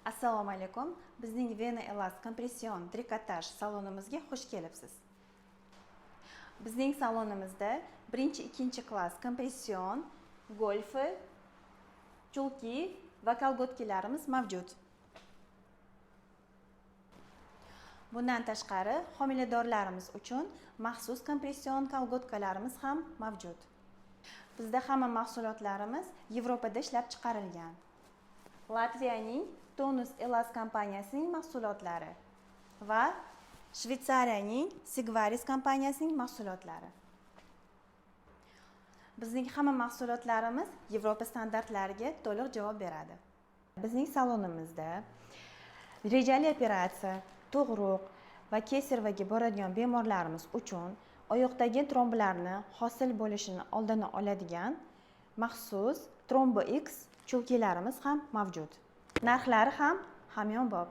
Assalomu alaykum. Bizning Vena Elas kompression trikotaj salonimizga xush kelibsiz. Bizning salonimizda 1-2 klass kompression, golfi, chulki va kolgotkalarimiz mavjud. Bundan tashqari, homiladorlarimiz uchun maxsus kompression kolgotkalarimiz ham mavjud. Bizda hamma mahsulotlarimiz Yevropada ishlab chiqarilgan. Latviyaning Tonus Elas kompaniyasining mahsulotlari va Shvetsariyaning Sigvaris kompaniyasining mahsulotlari. Bizning hamma mahsulotlarimiz Yevropa standartlariga to'liq javob beradi. Bizning salonimizda rejali operatsiya, tug'ruq va kesarvaga boradigan bemorlarimiz uchun oyoqdagi tromblarni hosil bo'lishini oldini oladigan maxsus Trombo X chulkilarimiz ham mavjud. Narxlari ham hamyonbop.